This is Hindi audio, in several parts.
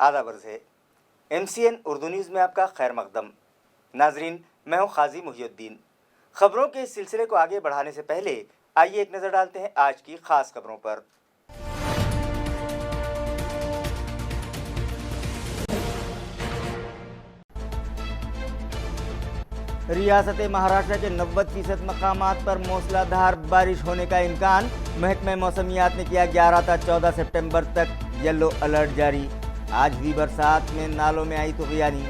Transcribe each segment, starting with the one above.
आदाब अर्ज़ है। MCN उर्दू न्यूज़ में आपका खैर मकदम। नाजरीन, मैं हूँ खाजी मुहियुद्दीन। खबरों के इस सिलसिले को आगे बढ़ाने से पहले आइए एक नज़र डालते हैं आज की खास खबरों पर। रियासत महाराष्ट्र के 90% मकामात पर मूसलाधार बारिश होने का इम्कान। महकमा मौसमियात ने किया 11 से 14 सितंबर तक येलो अलर्ट जारी। आज भी बरसात में नालों में आई तुग़यानी।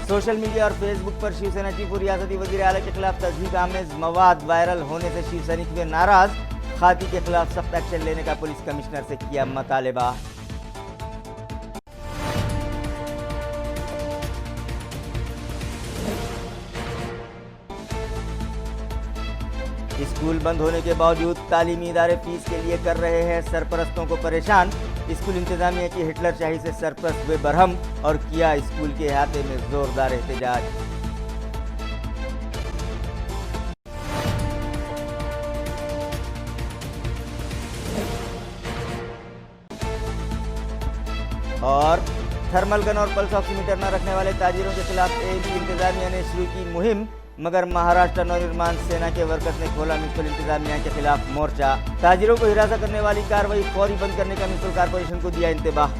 सोशल मीडिया और फेसबुक पर शिवसेना चीफ और रियासती वज़ीर आला के खिलाफ तज़हीक आमेज मवाद वायरल होने से शिवसैनिक हुए नाराज। खाती के खिलाफ सख्त एक्शन लेने का पुलिस कमिश्नर से किया मुतालबा। स्कूल बंद होने के बावजूद तालीमी इदारे फीस के लिए कर रहे हैं सरपरस्तों को परेशान। स्कूल इंतजामिया की हिटलर शाही से सरपरस्त हुए बरहम और किया स्कूल के अहाते में जोरदार एहतजाज। और थर्मल गन और पल्स ऑक्सीमीटर न रखने वाले ताजिरों के खिलाफ एएमपी इंतजामिया ने शुरू की मुहिम, मगर महाराष्ट्र नवनिर्माण सेना के वर्कर्स ने खोला म्युनिसिपल इंतजामिया के खिलाफ मोर्चा। ताजिरों को हिरासत करने वाली कार्रवाई फौरी बंद करने का म्युनिसिपल कॉर्पोरेशन को दिया इंतबाह।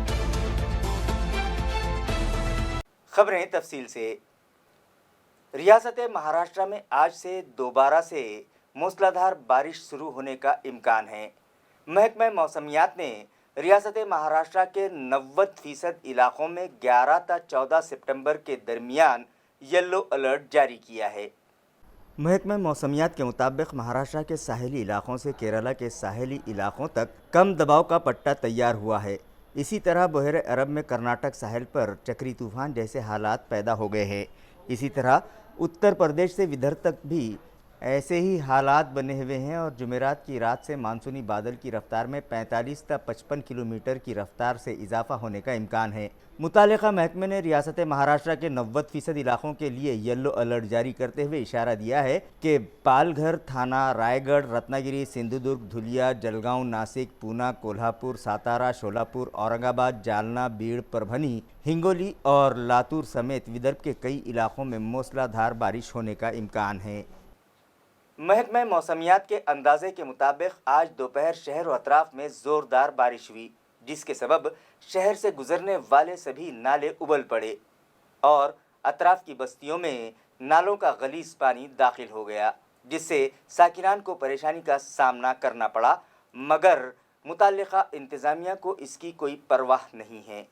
खबरें तफसील से। रियासत महाराष्ट्र में आज से दोबारा से मूसलाधार बारिश शुरू होने का इम्कान है। महकमा मौसमियात ने रियासत महाराष्ट्र के 90% इलाकों में 11 से 14 सितंबर के दरमियान येलो अलर्ट जारी किया है। महकमा मौसमियात के मुताबिक महाराष्ट्र के साहिली इलाकों से केरला के साहिली इलाकों तक कम दबाव का पट्टा तैयार हुआ है। इसी तरह बहरे अरब में कर्नाटक साहिल पर चक्री तूफान जैसे हालात पैदा हो गए हैं। इसी तरह उत्तर प्रदेश से विदर्भ तक भी ऐसे ही हालात बने हुए हैं और जुमेरात की रात से मानसूनी बादल की रफ्तार में 45 से 55 किलोमीटर की रफ्तार से इजाफा होने का इम्कान है। मुतालिका महकमे ने रियासत महाराष्ट्र के 90% इलाकों के लिए येलो अलर्ट जारी करते हुए इशारा दिया है कि पालघर, थाना, रायगढ़, रत्नागिरी, सिंधुदुर्ग, धुलिया, जलगांव, नासिक, पूना, कोल्हापुर, सातारा, शोलापुर, औरंगाबाद, जालना, बीड़, परभनी, हिंगोली और लातूर समेत विदर्भ के कई इलाकों में मूसलाधार बारिश होने का इम्कान है। महकमा मौसमियात के अंदाजे के मुताबिक आज दोपहर शहर व अतराफ में ज़ोरदार बारिश हुई, जिसके सबब शहर से गुजरने वाले सभी नाले उबल पड़े और अतराफ की बस्तियों में नालों का गलीज पानी दाखिल हो गया, जिससे साकिनान को परेशानी का सामना करना पड़ा, मगर मुताल्लिका इंतज़ामिया को इसकी कोई परवाह नहीं है।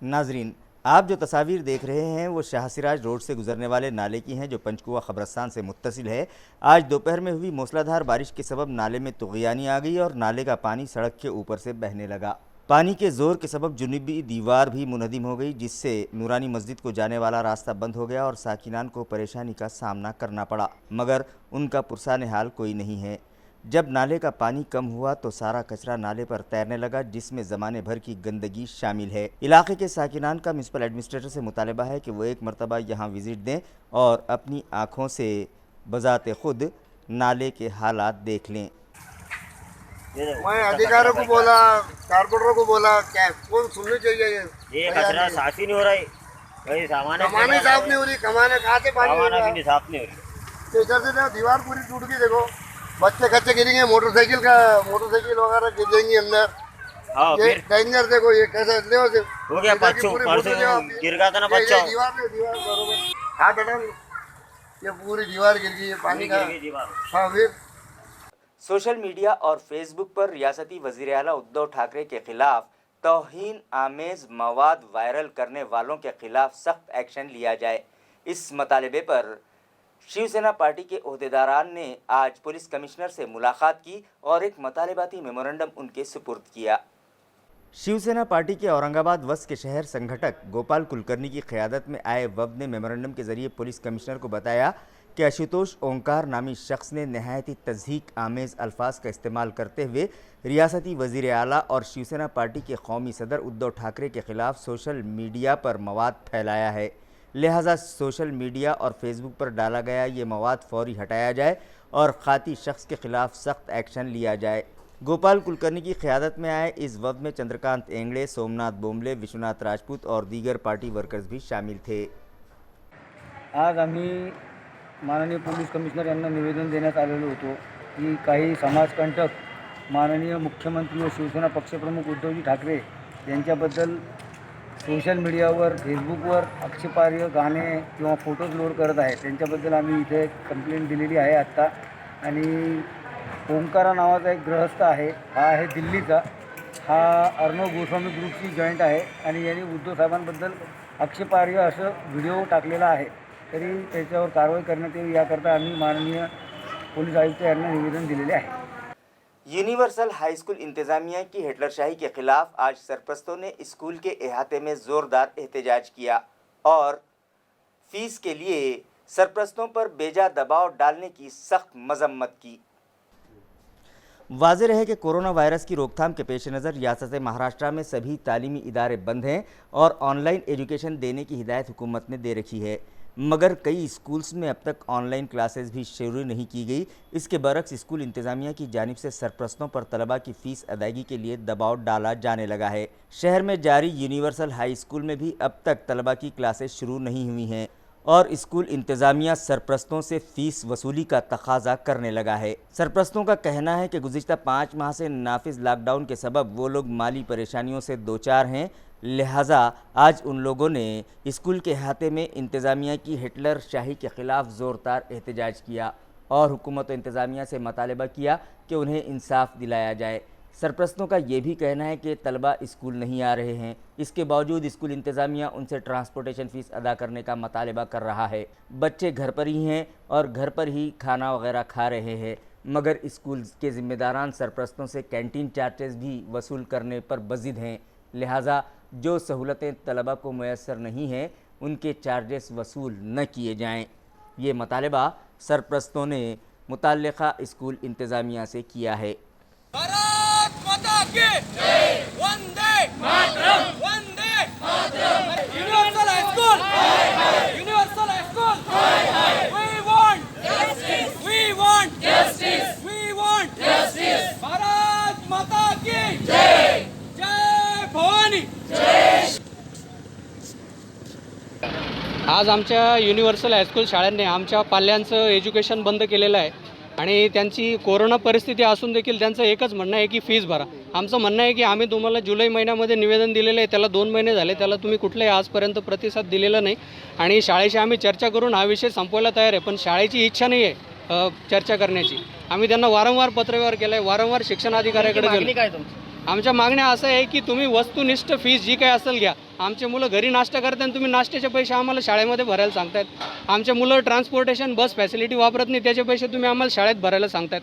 नाजरीन, आप जो तस्वीर देख रहे हैं वो शाह सिराज रोड से गुजरने वाले नाले की हैं, जो पंचकुआ खबरस्तान से मुत्तसिल है। आज दोपहर में हुई मूसलाधार बारिश के सबब नाले में तुग़यानी आ गई और नाले का पानी सड़क के ऊपर से बहने लगा। पानी के ज़ोर के सबब जुनूबी दीवार भी मुनहदिम हो गई, जिससे नूरानी मस्जिद को जाने वाला रास्ता बंद हो गया और साकिनान को परेशानी का सामना करना पड़ा, मगर उनका पुरसान हाल कोई नहीं है। जब नाले का पानी कम हुआ तो सारा कचरा नाले पर तैरने लगा, जिसमें ज़माने भर की गंदगी शामिल है। इलाके के साकिनान का म्युनिसिपल एडमिनिस्ट्रेटर से मुतालबा है कि वो एक मरतबा यहाँ विज़िट दें और अपनी आँखों से बज़ाते खुद नाले के हालात देख लें। मैं अधिकारियों को बोला, कारपोरेटरों को बोला, क्या कौन सुननी चाहिए? ये कचरा साफ ही नहीं हो रहा है, कहीं कमाने साफ नहीं हो रही, कमाने कहाँ से पानी भी साफ नहीं हो रही। तो इधर से देखो दीवार पूरी टूट गई, देखो बच्चे खच्चे गिरेंगे, मोटरसाइकिल वगैरह गिर जाएंगी अंदर। ये डेंजर देखो, ये कैसे हो गया, गिर गया था ना बच्चा। दीवार बरोबर हाथ हटा, ये पूरी दीवार गिर गई है पानी का। हाँ, फिर सोशल मीडिया और फेसबुक पर रियासती वज़ीर आला उद्धव ठाकरे के खिलाफ तौहीन आमेज मवाद वायरल करने वालों के खिलाफ सख्त एक्शन लिया जाए, इस मुतालबे पर शिवसेना पार्टी के ओहदेदारान ने आज पुलिस कमिश्नर से मुलाकात की और एक मुतालबाती मेमोरेंडम उनके सुपुर्द किया। शिवसेना पार्टी के औरंगाबाद वस्त के शहर संगठक गोपाल कुलकर्णी की क़यादत में आए वफ़द ने मेमोरेंडम के ज़रिए पुलिस कमिश्नर को बताया कि आशुतोष ओंकार नामी शख्स ने नहायती तज़हीक आमेज़ अल्फाज का इस्तेमाल करते हुए रियासती वज़ीर आला और शिवसेना पार्टी के कौमी सदर उद्धव ठाकरे के खिलाफ सोशल मीडिया पर मवाद फैलाया है। लिहाजा सोशल मीडिया और फेसबुक पर डाला गया ये मवाद फौरी हटाया जाए और खाती शख्स के खिलाफ सख्त एक्शन लिया जाए। गोपाल कुलकर्णी की क़यादत में आए इस वफ़द में चंद्रकांत एंगड़े, सोमनाथ बोमले, विश्वनाथ राजपूत और दीगर पार्टी वर्कर्स भी शामिल थे। आज आम्ही माननीय पोलीस कमिशनर यांना निवेदन देण्यात आलेलो होतो की काही समाजकंटक माननीय मुख्यमंत्री व शिवसेना पक्षप्रमुख उद्धवजी ठाकरे यांच्याबद्दल सोशल मीडियावर फेसबुकवर आक्षेपार्ह गाणे किंवा फोटोज लोड करत आहेत। त्यांच्याबद्दल आम्ही इथे कंप्लेंट दिलेली आहे आत्ता। आणि ओंकारा नावाचा एक गृहस्थ आहे, हा आहे दिल्लीचा, हा अर्णव गोस्वामी ग्रुपची जॉईंट आहे आणि यांनी उद्धव साहेबांबद्दल आक्षेपार्ह असं व्हिडिओ टाकलेला आहे। तरी त्याच्यावर कारवाई करण्यात यावी याकरता आम्ही माननीय पोलीस आयुक्त यांना निवेदन दिलेले आहे। यूनिवर्सल हाई स्कूल इंतज़ामिया की हिटलरशाही के खिलाफ आज सरपरस्तों ने स्कूल के अहाते में ज़ोरदार एहतजाज किया और फीस के लिए सरपरस्तों पर बेजा दबाव डालने की सख्त मजम्मत की। वाज़ेह है कि कोरोना वायरस की रोकथाम के पेश नज़र रियासत महाराष्ट्र में सभी तालीमी इदारे बंद हैं और ऑनलाइन एजुकेशन देने की हिदायत हुकूमत ने दे रखी है, मगर कई स्कूल्स में अब तक ऑनलाइन क्लासेस भी शुरू नहीं की गई। इसके बरक्स स्कूल इंतज़ामिया की जानिब से सरपरस्तों पर तलबा की फ़ीस अदायगी के लिए दबाव डाला जाने लगा है। शहर में जारी यूनिवर्सल हाई स्कूल में भी अब तक तलबा की क्लासेस शुरू नहीं हुई हैं और स्कूल इंतज़ामिया सरपरस्तों से फ़ीस वसूली का तकाजा करने लगा है। सरपरस्तों का कहना है कि गुज़िश्ता 5 माह से नाफिज लॉकडाउन के सबब वो लोग माली परेशानियों से दो चार हैं, लिहाजा आज उन लोगों ने स्कूल के अहाते में इंतज़ामिया की हिटलर शाही के ख़िलाफ़ ज़ोरदार एहतजाज किया और हुकूमत व इंतज़ामिया से मुतालबा किया कि उन्हें इंसाफ दिलाया जाए। सरपरस्तों का ये भी कहना है कि तलबा स्कूल नहीं आ रहे हैं, इसके बावजूद स्कूल इंतज़ामिया उनसे ट्रांसपोर्टेशन फ़ीस अदा करने का मुतालबा कर रहा है। बच्चे घर पर ही हैं और घर पर ही खाना वगैरह खा रहे हैं, मगर स्कूल के ज़िम्मेदारान सरपरस्तों से कैंटीन चार्जेस भी वसूल करने पर बज़िद हैं। लिहाजा जो सहूलतें तलबा को मैसर नहीं हैं उनके चार्जेस वसूल न किए जाएँ। ये मुतालबा सरपरस्तों ने मुतल्लिक़ा स्कूल इंतज़ामिया से किया है। भारत माता की जय, Vande Mataram, Vande Mataram. Universal high school, universal high school, we want justice, we want justice, we want justice. Bharat माता की जय, जय भवानी, जय। आज आमच्या युनिव्हर्सल हायस्कूल शाळांनी आमच्या पाल्यांचं एज्युकेशन बंद केलेलं आहे आणि त्यांची कोरोना परिस्थिती असून देखील त्यांचं एकच म्हणणं आहे की फीस भरा। आमचं म्हणणं आहे की आम्ही तुम्हाला जुलै महिन्यामध्ये निवेदन दिलेलं आहे, त्याला 2 महिने झाले, त्याला तुम्ही कुठलाही आजपर्यंत प्रतिसाद दिलेला नाही आणि शाळेशी आम्ही चर्चा करून हा विषय संपवायला तयार आहे, पण शाळेची इच्छा नाही आहे चर्चा करण्याची। आम्ही त्यांना वारंवार पत्रव्यवहार केला आहे, वारंवार शिक्षण अधिकाऱ्याकडे गेलो। आमच्या मागण्या असं आहे की तुम्ही वस्तुनिष्ठ फीस जी काही असेल घ्या। आमचे मुलं घरी नाश्ता करतात आणि तुम्ही नाश्त्याचे पैसे आम्हाला शाळेमध्ये भरायला सांगतायत। आमचे मुलं ट्रान्सपोर्टेशन बस फॅसिलिटी वापरत नाही, त्याचे पैसे तुम्ही आम्हाला शाळेत भरायला सांगतायत।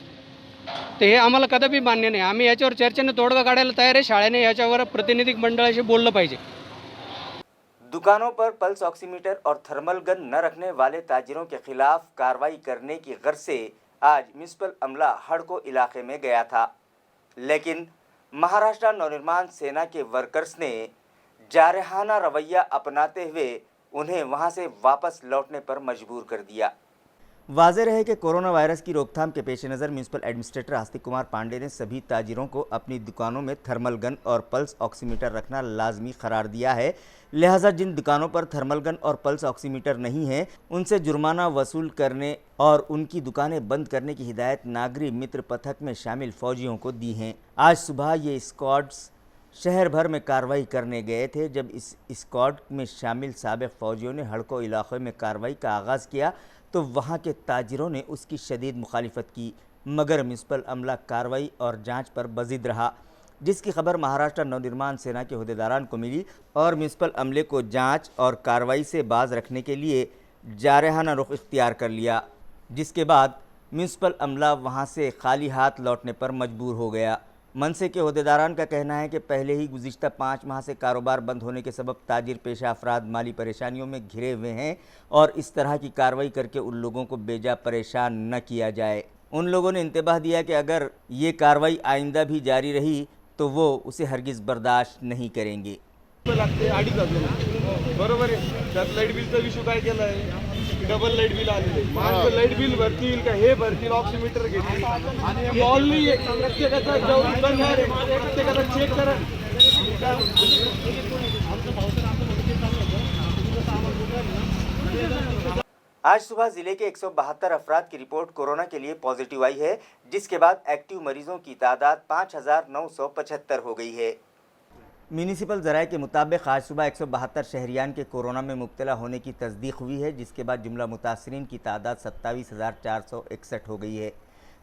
तर हे आम्हाला कदापि मान्य नाही। आम्ही याच्यावर चर्चेने तोडगा काढायला तयार आहे। शाळेने याच्यावर प्रतिनिधी मंडळाशी बोललं पाहिजे। दुकानों पर पल्स ऑक्सीमीटर और थर्मल गन न रखने वाले ताजिरों के खिलाफ कार्रवाई करने की गर्ज से आज म्युनिसिपल अमला हड़को इलाके में गया था, लेकिन महाराष्ट्र नवनिर्माण सेना के वर्कर्स ने जारहाना रवैया अपनाते हुए उन्हें वहां से वापस लौटने पर मजबूर कर दिया। वाज़ेह रहे कि कोरोना वायरस की रोकथाम के पेश नज़र म्यूनसिपल एडमिनिस्ट्रेटर आस्तिक कुमार पांडे ने सभी ताजिरों को अपनी दुकानों में थर्मल गन और पल्स ऑक्सीमीटर रखना लाजमी करार दिया है। लिहाजा जिन दुकानों पर थर्मल गन और पल्स ऑक्सीमीटर नहीं है उनसे जुर्माना वसूल करने और उनकी दुकानें बंद करने की हिदायत नागरिक मित्र पथक में शामिल फौजियों को दी हैं। आज सुबह ये स्क्वाड्स शहर भर में कार्रवाई करने गए थे। जब इस स्क्वाड में शामिल साबिक फौजियों ने हड़को इलाके में कार्रवाई का आगाज़ किया तो वहाँ के ताजिरों ने उसकी शदीद मुखालिफत की, मगर म्युनिसिपल अमला कार्रवाई और जांच पर बज़िद रहा, जिसकी खबर महाराष्ट्र नवनिर्माण सेना के अहदेदारान को मिली और म्युनिसिपल अमले को जांच और कार्रवाई से बाज रखने के लिए जारहाना रुख इख्तियार कर लिया, जिसके बाद म्युनिसिपल अमला वहाँ से खाली हाथ लौटने पर मजबूर हो गया। मनसे के अहदेदारान का कहना है कि पहले ही गुज़िश्ता 5 माह से कारोबार बंद होने के सबब ताजिर पेशा अफराद माली परेशानियों में घिरे हुए हैं और इस तरह की कार्रवाई करके उन लोगों को बेजा परेशान न किया जाए। उन लोगों ने इंतबाह दिया कि अगर ये कार्रवाई आइंदा भी जारी रही तो वो उसे हरगिज़ बर्दाश्त नहीं करेंगे। बरोबर आहे. त्यात लाईट बिलचा इश्यू काय केला आहे, डबल लाईट बिल आलेले, माणसं लाईट बिल भरतील का हे भरतील, ऑक्सिमीटर घेतील आणि मॉल नाही आहे, प्रत्येकाचा जेवढी दुकानदार आहे प्रत्येकाचा चेक करा. आज सुबह जिले के 172 अफराद की रिपोर्ट कोरोना के लिए पॉजिटिव आई है, जिसके बाद एक्टिव मरीजों की तादाद 5,975 हो गई है। म्यूनिसिपल ज़राए के मुताबिक आज सुबह 172 शहरियान के कोरोना में मुब्तला होने की तस्दीक हुई है, जिसके बाद जुमला मुतासरीन की तादाद 27,461 हो गई है,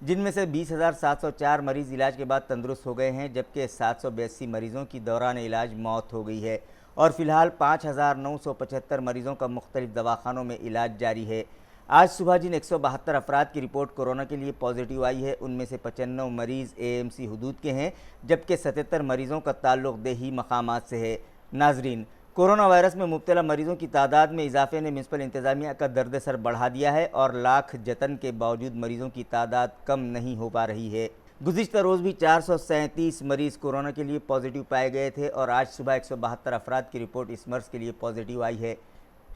जिनमें से 20,704 मरीज़ इलाज के बाद तंदुरुस्त हो गए हैं, जबकि 782 मरीज़ों की दौरान इलाज मौत हो गई है और फ़िलहाल 5,975 मरीज़ों का मुख्तलिफ दवाखानों में इलाज जारी है। आज सुबह जिन 172 अफराद की रिपोर्ट कोरोना के लिए पॉजिटिव आई है, उनमें से 95 मरीज़ AMC हुदूद के हैं, जबकि 77 मरीज़ों का ताल्लुक़ देही मकामात से है। नाजरीन, कोरोना वायरस में मुब्तला मरीज़ों की तादाद में इजाफे ने म्यूनसिपल इंतज़ामिया का दर्द सर बढ़ा दिया है और लाख जतन के बावजूद मरीज़ों की तादाद कम नहीं हो पा रही है। गुज़िश्ता रोज़ भी 437 मरीज़ कोरोना के लिए पॉजिटिव पाए गए थे और आज सुबह 172 अफराद की रिपोर्ट इस मर्ज़ के लिए पॉजिटिव आई है।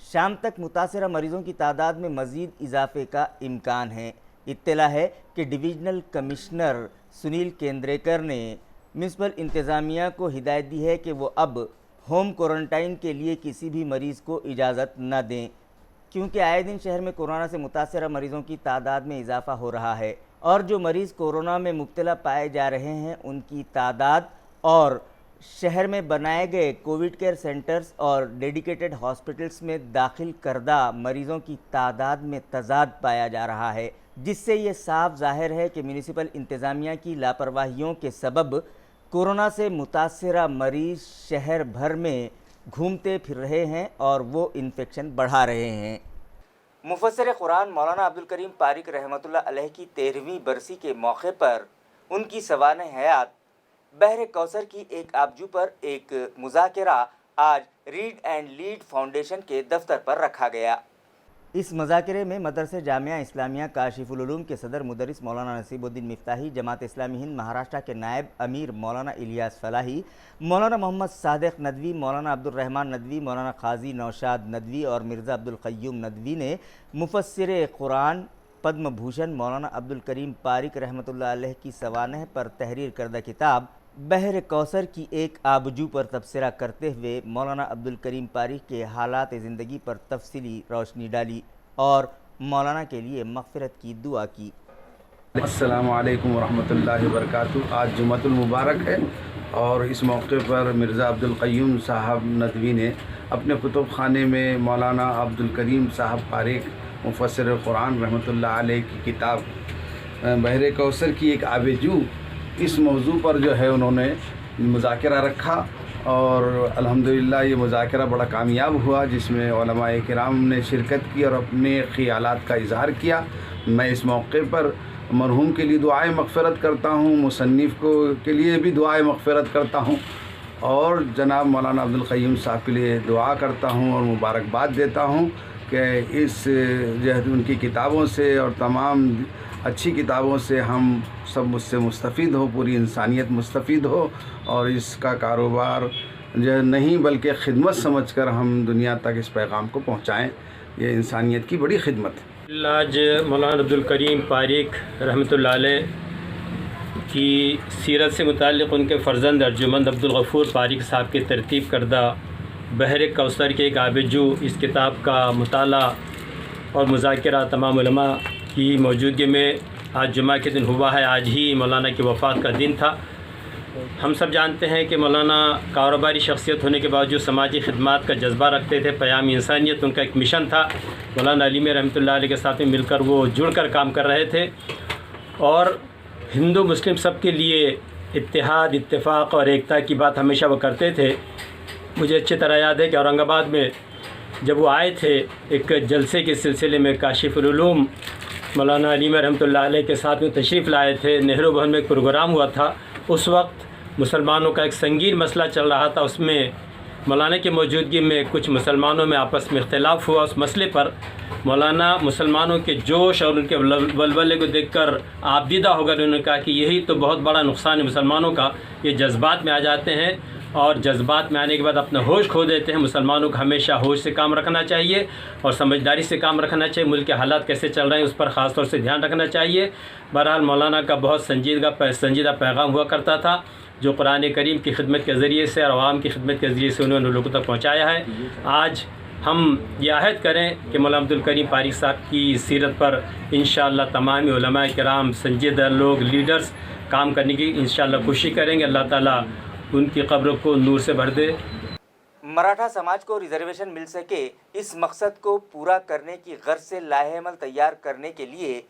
शाम तक मुतासरा मरीज़ों की तादाद में मज़ीद इजाफे का इम्कान है। इत्तला है कि डिविजनल कमिश्नर सुनील केंद्रेकर ने म्यूनसिपल इंतज़ामिया को हिदायत दी है कि वो अब होम क्वारंटाइन के लिए किसी भी मरीज़ को इजाज़त न दें, क्योंकि आए दिन शहर में कोरोना से मुतासरा मरीज़ों की तादाद में इजाफा हो रहा है और जो मरीज़ कोरोना में मुब्तला पाए जा रहे हैं उनकी तादाद और शहर में बनाए गए कोविड केयर सेंटर्स और डेडिकेटेड हॉस्पिटल्स में दाखिल करदा मरीज़ों की तादाद में तजाद पाया जा रहा है, जिससे ये साफ ज़ाहिर है कि म्यूनिसिपल इंतज़ामिया की लापरवाहियों के सबब कोरोना से मुतासरा मरीज़ शहर भर में घूमते फिर रहे हैं और वो इन्फेक्शन बढ़ा रहे हैं। मुफस्सिर कुरान मौलाना अब्दुल करीम पारिक रहमतुल्लाह अलैह की 13वीं बरसी के मौके पर उनकी सवाने हयात बहर कौसर की एक आबजू पर एक मुज़ाकरा आज रीड एंड लीड फाउंडेशन के दफ्तर पर रखा गया। इस मुज़ाकरे में मदरसे जामिया इस्लामिया काशिफुल उलूम के सदर मुदरिस मौलाना नसीबुद्दीन मिफ्ताही, जमात इस्लामी हिंद महाराष्ट्र के नायब अमीर मौलाना इलियास फलाही, मौलाना मोहम्मद सादिक नदवी, मौलाना अब्दुल रहमान नदवी, मौलाना काजी नौशाद नदवी और मिर्ज़ा अब्दुल क़य्यूम नदवी ने मुफस्सिर कुरान पद्म भूषण मौलाना अब्दुल करीम पारिक रहमतुल्लाह अलैह की सवानह पर तहरीर करदा किताब बहर कौसर की एक आबजू पर तबसरा करते हुए मौलाना अब्दुल करीम पारिक के हालात ज़िंदगी पर तफसीली रोशनी डाली और मौलाना के लिए मग़फ़िरत की दुआ की। अस्सलामु अलैकुम वरहमतुल्लाहि वबरकातुहू। आज जुम्मतुल मुबारक है और इस मौके पर मिर्ज़ा अब्दुल क़य्यूम साहब नदवी ने अपने कुतुब खाने में मौलाना अब्दुल करीम साहब पारिक मुफस्सिर कुरान रहमतुल्लाह अलैह की किताब बहर कौसर की एक आबजू इस मौजू पर जो है उन्होंने मुज़ाकरा रखा और अल्हम्दुलिल्लाह ये मुज़ाकरा बड़ा कामयाब हुआ, जिसमें उलमाए किराम ने शिरकत की और अपने ख़यालात का इज़हार किया। मैं इस मौके पर मरहूम के लिए दुआए मग़फ़िरत करता हूँ, मुसन्निफ़ को के लिए भी दुआए मग़फ़िरत करता हूँ और जनाब मौलाना अब्दुल क़य्यूम साहब के लिए दुआ करता हूँ और मुबारकबाद देता हूँ कि इस जो उनकी किताबों से और तमाम अच्छी किताबों से हम सब मुझसे मुस्तफ़ीद हो, पूरी इंसानियत मुस्तफ़ीद हो और इसका कारोबार जो नहीं बल्कि खिदमत समझकर हम दुनिया तक इस पैगाम को पहुँचाएँ। ये इंसानियत की बड़ी खिदमत है। आज मौलाना अब्दुल करीम पारिक रहमतुल्लाह अलैह की सीरत से मुताल्लिक़ उनके फ़र्जंद अर्जुमंद अब्दुल गफ़ूर पारिक साहब की तरतीब करदा बहर कौसर के एक आबजू इस किताब का मुताला और मुज़ाकरा तमाम उलमा की मौजूदगी में आज जुमा के दिन हुआ है। आज ही मौलाना की वफ़ात का दिन था। हम सब जानते हैं कि मौलाना कारोबारी शख्सियत होने के बावजूद समाजी खिदमात का जज्बा रखते थे। क़याम इंसानियत उनका एक मिशन था। मौलाना अली में रहमतुल्लाह अलैह के साथ में मिलकर वो जुड़कर काम कर रहे थे और हिंदू मुस्लिम सब के लिए इत्तेहाद, इत्तेफाक और एकता की बात हमेशा वो करते थे। मुझे अच्छी तरह याद है कि औरंगाबाद में जब वो आए थे एक जलसे के सिलसिले में काशिफुल उलूम मौलाना अली में रहमतुल्लाह अलैह के साथ में तशरीफ़ लाए थे। नेहरू भवन में एक प्रोग्राम हुआ था। उस वक्त मुसलमानों का एक संगीन मसला चल रहा था। उसमें मौलाना की मौजूदगी में कुछ मुसलमानों में आपस में इख्तिलाफ़ हुआ। उस मसले पर मौलाना मुसलमानों के जोश और उनके वलवले को देखकर आबदीदा होकर उन्होंने कहा कि यही तो बहुत बड़ा नुकसान है मुसलमानों का, ये जज्बात में आ जाते हैं और जज्बात में आने के बाद अपना होश खो देते हैं। मुसलमानों को हमेशा होश से काम रखना चाहिए और समझदारी से काम रखना चाहिए। मुल्क के हालात कैसे चल रहे हैं उस पर ख़ास तौर से ध्यान रखना चाहिए। बहरहाल मौलाना का बहुत संजीदा पैगाम हुआ करता था, जो कुरान करीम की खिदमत के ज़रिए से और आवाम की खिदमत के ज़रिए से उन्होंने लोगों तक पहुँचाया है। आज हम ये आहद करें कि मौलाना अब्दुल करीम पारिक साहब की सीरत पर इंशाअल्लाह तमाम उलमा किराम, संजीदा लोग, लीडर्स काम करने की इंशाअल्लाह कोशिश करेंगे। अल्लाह ताला उनकी कब्र को नूर से भर दे। मराठा समाज को रिजर्वेशन मिल सके, इस मकसद को पूरा करने की गर्ज से लाहे-अमल तैयार करने के लिए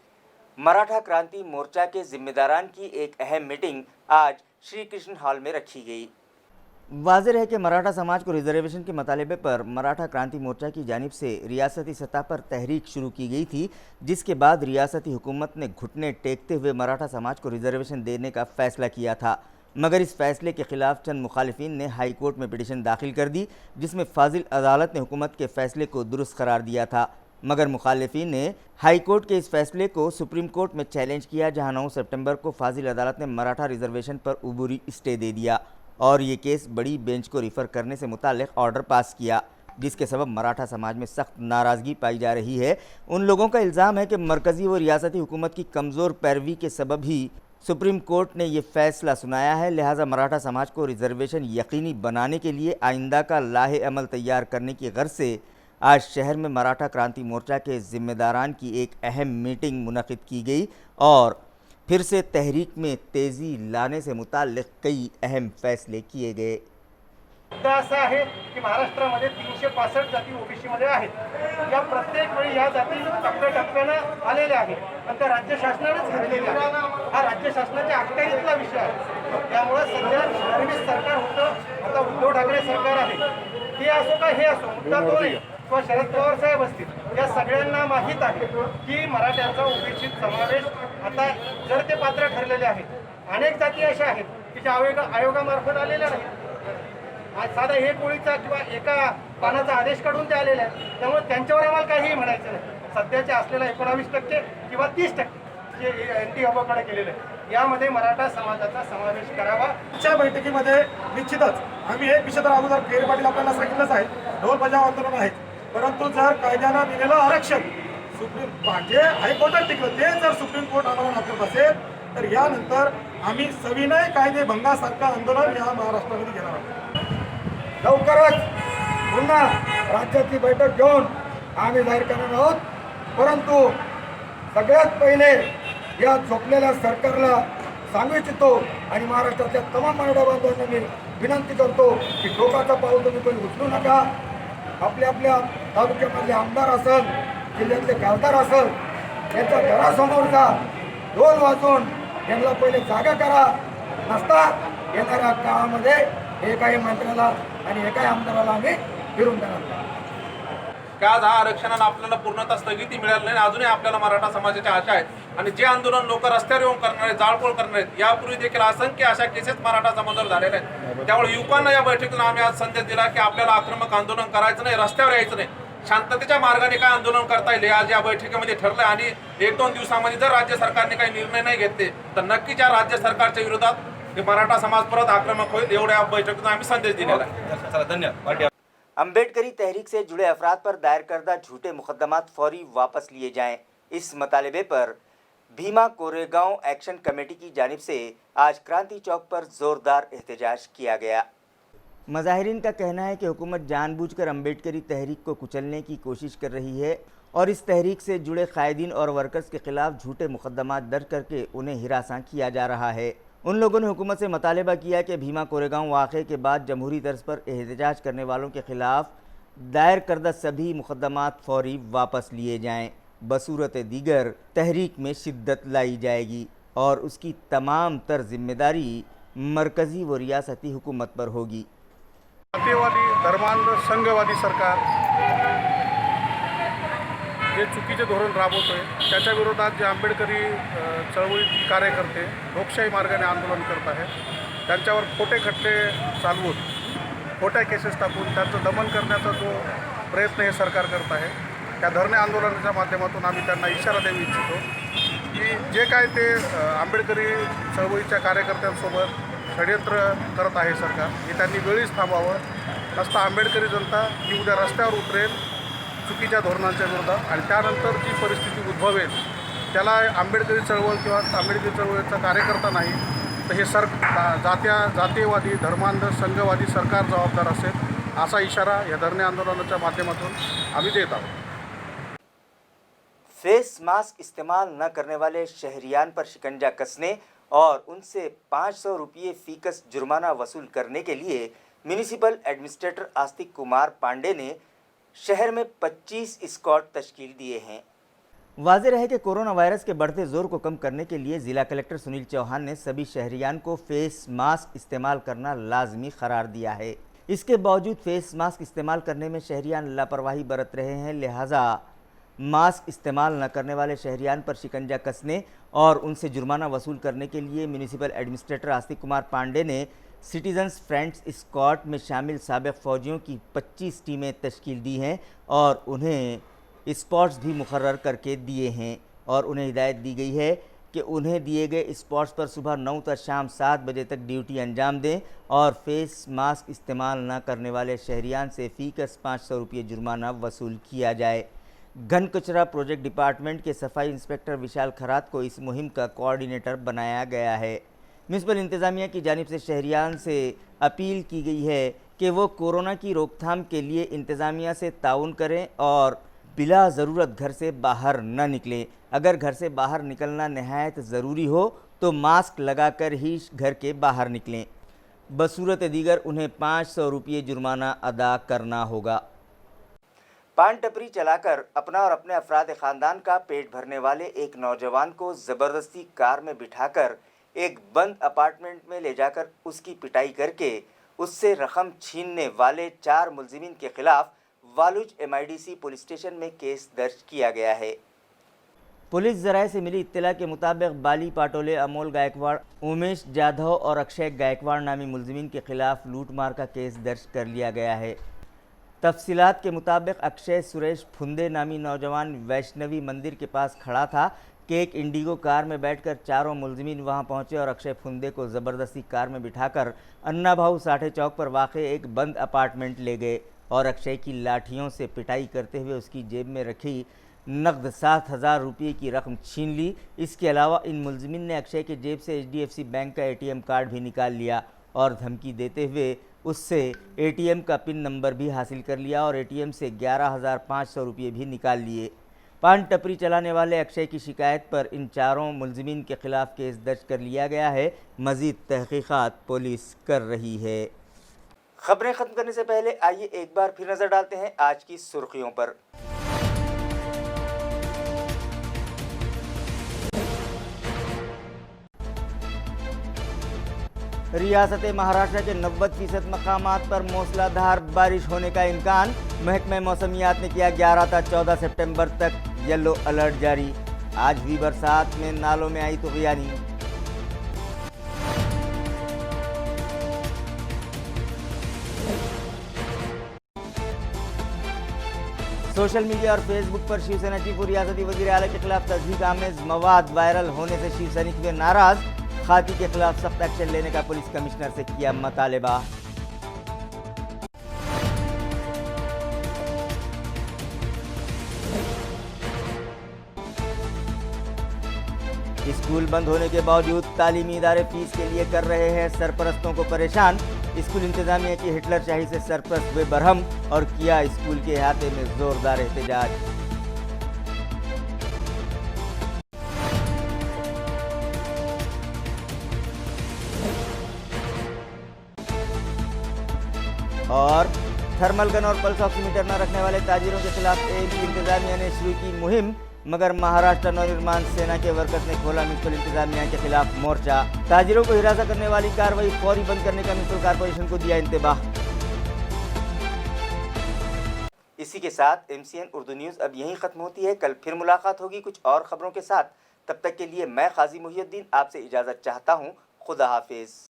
मराठा क्रांति मोर्चा के जिम्मेदारान की एक अहम मीटिंग आज श्री कृष्ण हॉल में रखी गई। वाज़ेह है कि मराठा समाज को रिजर्वेशन के मुतालबे पर मराठा क्रांति मोर्चा की जानिब से रियासती सतह पर तहरीक शुरू की गई थी, जिसके बाद रियासती हुकूमत ने घुटने टेकते हुए मराठा समाज को रिजर्वेशन देने का फ़ैसला किया था। मगर इस फैसले के ख़िलाफ़ चंद मुखालिफिन ने हाई कोर्ट में पिटीशन दाखिल कर दी, जिसमें फाजिल अदालत ने हुकूमत के फ़ैसले को दुरुस्त करार दिया था। मगर मुखालिफिन ने हाई कोर्ट के इस फैसले को सुप्रीम कोर्ट में चैलेंज किया, जहां 9 सितंबर को फाजिल अदालत ने मराठा रिजर्वेशन पर उबूरी स्टे दे दिया और ये केस बड़ी बेंच को रिफ़र करने से मुताल्लिक़ ऑर्डर पास किया, जिसके सबब मराठा समाज में सख्त नाराज़गी पाई जा रही है। उन लोगों का इल्ज़ाम है कि मरकज़ी व रियासती हुकूमत की कमज़ोर पैरवी के सबब ही सुप्रीम कोर्ट ने ये फ़ैसला सुनाया है। लिहाजा मराठा समाज को रिजर्वेशन यकीनी बनाने के लिए आइंदा का लाहे अमल तैयार करने की गर्ज से आज शहर में मराठा क्रांति मोर्चा के ज़िम्मेदारान की एक अहम मीटिंग मुनक़िद की गई और फिर से तहरीक में तेज़ी लाने से मुताल्लिक़ कई अहम फ़ैसले किए गए। मुद्दा असा आहे की महाराष्ट्रामध्ये 365 जाती ओबीसीमध्ये आहेत. या प्रत्येक वेळी या जाती टप्प्याटप्प्यानं आलेल्या आहेत आणि त्या राज्य शासनानेच घडलेल्या आहेत. हा राज्य शासनाच्या अखत्यारीतला विषय आहे. त्यामुळे सध्या फडणवीस सरकार होतं, आता उद्धव ठाकरे सरकार आहे. ते असो का हे असो, मुद्दा तो नाही किंवा शरद पवार साहेब असतील, या सगळ्यांना माहीत आहे की मराठ्यांचा ओबीसीत समावेश आता जर ते पात्र ठरलेले आहेत. अनेक जाती अशा आहेत की ज्या आयोगामार्फत आलेल्या नाहीत. आज साधा एक ओळीचा किंवा एका पानाचा आदेश काढून ते आलेले आहेत. त्यामुळे त्यांच्यावर आम्हाला काहीही म्हणायचं नाही. सध्याच्या असलेला 19% किंवा 30% जे एनटी हबाकडे केलेलं आहे, यामध्ये मराठा समाजाचा समावेश करावा. आजच्या बैठकीमध्ये निश्चितच आम्ही एक विषय तर अगोदर फेर पाटील आपल्याला सांगितलंच आहे, ढोल बजाव आंदोलन आहे. परंतु जर कायद्यानं दिलेलं आरक्षण जे हायकोर्टात टिकलं ते जर सुप्रीम कोर्ट आम्हाला नाकारत असेल तर यानंतर आम्ही सविनय कायदे भंगासारखं आंदोलन या महाराष्ट्रामध्ये घेणार आहोत. लवकरच पुन्हा राज्याची बैठक घेऊन आम्ही जाहीर करणार आहोत. परंतु सगळ्यात पहिले या झोपलेल्या सरकारला सांगू इच्छितो आणि महाराष्ट्रातल्या तमाम मराठा बांधवांना मी विनंती करतो की टोकाचा पाऊल तुम्ही कोणी उचलू नका. आपल्या तालुक्यामधले आमदार असेल, जिल्ह्यातले खासदार असेल, यांच्या घरासमोरचा ढोल वाजवून यांना पहिले जागा करा. नसता येणाऱ्या काळामध्ये एकाही मंत्र्याला आणि एकाही आमदाराला आम्ही फिरून देणार. आज हा आरक्षणाला आपल्याला पूर्णतः स्थगिती मिळाली नाही. अजूनही आपल्याला मराठा समाजाच्या आशा आहेत आणि जे आंदोलन लोक रस्त्यावर येऊन करणार आहेत, जाळपोळ करणार आहेत, यापूर्वी देखील असंख्य अशा केसेस मराठा समाजावर झालेल्या आहेत. त्यामुळे युवकांना या बैठकीतून आम्ही आज संदेश दिला की आपल्याला आक्रमक आंदोलन करायचं नाही, रस्त्यावर यायचं नाही, शांततेच्या मार्गाने काय आंदोलन करता येईल आज या बैठकीमध्ये ठरलं. आणि 1-2 दिवसामध्ये जर राज्य सरकारने काही निर्णय नहीं घेतले तर नक्कीच या राज्य सरकारच्या विरोधात मराठा समाज परत आक्रमक होईल, एवढ्या बैठकीतून आम्ही संदेश दिलेला आहे. धन्यवाद. अम्बेडकरी तहरीक से जुड़े अफराद पर दायर करदा झूठे मुकदमात फौरी वापस लिए जाएं, इस मुतालबे पर भीमा कोरेगांव एक्शन कमेटी की जानिब से आज क्रांति चौक पर जोरदार एहतजाज किया गया। मज़ाहिरीन का कहना है कि हुकूमत जानबूझकर अम्बेडकरी तहरीक को कुचलने की कोशिश कर रही है और इस तहरीक से जुड़े कायदीन और वर्कर्स के ख़िलाफ़ झूठे मुकदमात दर्ज करके उन्हें हिरासां किया जा रहा है। उन लोगों ने हुकूमत से मुतालबा किया कि भीमा कोरेगांव वाक़े के बाद जमहूरी तर्ज पर एहतजाज करने वालों के ख़िलाफ़ दायर करदा सभी मुकदमात फौरी वापस लिए जाएँ। बसूरत दीगर तहरीक में शिद्दत लाई जाएगी और उसकी तमाम तर जिम्मेदारी मरकज़ी व रियासती हुकूमत पर होगी। जातीयवादी धर्मांध संघवादी सरकार जे चुकीचे धोरण राबवतोय त्याच्या विरोधात जे आंबेडकरी चळवळी कार्यकर्ते लोकशाही मार्गाने आंदोलन करत आहेत, त्यांच्यावर खोटे खटले चालवून खोट्या केसेस टाकून त्यांचं दमन करण्याचा जो प्रयत्न हे सरकार करत आहे, त्या धरणे आंदोलनाच्या माध्यमातून आम्ही त्यांना इशारा देऊ इच्छितो की जे काय ते आंबेडकरी चळवळीच्या कार्यकर्त्यांसोबत षडयंत्र करत आहे सरकार, हे त्यांनी वेळीच थांबावं. नसता आंबेडकरी जनता ही उद्या रस्त्यावर उतरेल चुकीच्या धोरणांच्या विरोधात, आणि त्यानंतर जी परिस्थिती उद्भवेल त्याला आंबेडकरी चळवळ किंवा आंबेडकरी चळवळीचा कार्यकर्ता नाही तर हे जातीयवादी धर्मांध संघवादी सरकार जबाबदार असेल, असा इशारा या धरणे आंदोलनाच्या माध्यमातून आम्ही देत आहोत. फेस मास्क इस्तेमाल न करने वाले शहरियान पर शिकंजा कसने और उनसे 500 रुपये फीकस जुर्माना वसूल करने के लिए म्यूनिसिपल एडमिनिस्ट्रेटर आस्तिक कुमार पांडे ने शहर में 25 स्क्वाड तश्कील दिए हैं. वाज़ेह है कि कोरोना वायरस के बढ़ते जोर को कम करने के लिए ज़िला कलेक्टर सुनील चौहान ने सभी शहरियान को फेस मास्क इस्तेमाल करना लाजमी करार दिया है. इसके बावजूद फेस मास्क इस्तेमाल करने में शहरियान लापरवाही बरत रहे हैं, लिहाजा मास्क इस्तेमाल न करने वाले शहरियान पर शिकंजा कसने और उनसे जुर्माना वसूल करने के लिए म्यूनिसिपल एडमिनिस्ट्रेटर आस्तिक कुमार पांडे ने सिटीजन्स फ्रेंड्स स्क्वाड में शामिल साबिक फ़ौजियों की 25 टीमें तश्कील दी हैं और उन्हें स्पॉट्स भी मुकर्रर करके दिए हैं और उन्हें हिदायत दी गई है कि उन्हें दिए गए स्पॉट्स पर सुबह 9 से शाम 7 बजे तक ड्यूटी अंजाम दें और फेस मास्क इस्तेमाल न करने वाले शहरियान से फ़ीकस 500 रुपये जुर्माना वसूल किया जाए. घन कचरा प्रोजेक्ट डिपार्टमेंट के सफाई इंस्पेक्टर विशाल खरात को इस मुहिम का कोऑर्डिनेटर बनाया गया है. म्यूनसिपल इंतज़ामिया की जानिब से शहरियान से अपील की गई है कि वो कोरोना की रोकथाम के लिए इंतज़ामिया से ताउन करें और बिला ज़रूरत घर से बाहर न निकलें. अगर घर से बाहर निकलना नहायत ज़रूरी हो तो मास्क लगाकर ही घर के बाहर निकलें. बसूरत दीगर उन्हें 500 रुपये जुर्माना अदा करना होगा. पान टपरी चलाकर अपना और अपने अफराद ख़ानदान का पेट भरने वाले एक नौजवान को ज़बरदस्ती कार में बिठाकर एक बंद अपार्टमेंट में ले जाकर उसकी पिटाई करके उससे रकम छीनने वाले 4 मुलजिमीन के खिलाफ वालुज MIDC पुलिस स्टेशन में केस दर्ज किया गया है. पुलिस ज़राए से मिली इत्तला के मुताबिक बाली पाटोले, अमोल गायकवाड़, उमेश जाधव और अक्षय गायकवाड़ नामी मुलजिमीन के खिलाफ लूटमार का केस दर्ज कर लिया गया है. तफसीलात के मुताबिक अक्षय सुरेश फुंदे नामी नौजवान वैष्णवी मंदिर के पास खड़ा था कि एक इंडिगो कार में बैठकर चारों मुलजिमीन वहां पहुंचे और अक्षय फुंदे को ज़बरदस्ती कार में बिठाकर अन्ना भाऊ साठे चौक पर वाक़े एक बंद अपार्टमेंट ले गए और अक्षय की लाठियों से पिटाई करते हुए उसकी जेब में रखी नकद 7,000 रुपये की रकम छीन ली. इसके अलावा इन मुलजिमीन ने अक्षय के जेब से HDFC बैंक का ATM कार्ड भी निकाल लिया और धमकी देते हुए उससे ATM का पिन नंबर भी हासिल कर लिया और ATM से 11,500 रुपये भी निकाल लिए. पान टपरी चलाने वाले अक्षय की शिकायत पर इन चारों मुलजिमीन के खिलाफ केस दर्ज कर लिया गया है. मज़ीद तहकीक़ात पुलिस कर रही है. खबरें ख़त्म करने से पहले आइए एक बार फिर नज़र डालते हैं आज की सुर्खियों पर. रियासत महाराष्ट्र के 90% मकामात पर मूसलाधार बारिश होने का इम्कान. महकमा मौसमियात ने किया 11 से 14 सितंबर तक येलो अलर्ट जारी. आज भी बरसात में नालों में आई तुग़यानी. सोशल मीडिया और फेसबुक पर शिवसेना चीफ और रियासती वज़ीर आला के खिलाफ तज़हीक आमेज मवाद वायरल होने से शिव सैनिक हुए नाराज. खाती के खिलाफ सख्त एक्शन लेने का पुलिस कमिश्नर से किया मुतालबा. स्कूल बंद होने के बावजूद तालीमी इदारे फीस के लिए कर रहे हैं सरपरस्तों को परेशान. स्कूल इंतजामिया की हिटलर शाही से सरपरस्त हुए बरहम और किया स्कूल के अहाते में जोरदार एहतजाज. और थर्मल गन और पल्स ऑक्सीमीटर न रखने वाले ताजिरों के खिलाफ AP इंतजामिया ने शुरू की मुहिम. मगर महाराष्ट्र नवनिर्माण सेना के वर्कर्स ने खोला म्यूनसिपल इंतजामिया के खिलाफ मोर्चा. ताजिरों को हिरासत करने वाली कार्रवाई फौरी बंद करने का म्यूनसिपल कॉर्पोरेशन को दिया इंतबाह. इसी के साथ MCN उर्दू न्यूज़ अब यहीं ख़त्म होती है. कल फिर मुलाकात होगी कुछ और ख़बरों के साथ. तब तक के लिए मैं काजी मुहियुद्दीन आपसे इजाज़त चाहता हूँ. खुदा हाफिज़.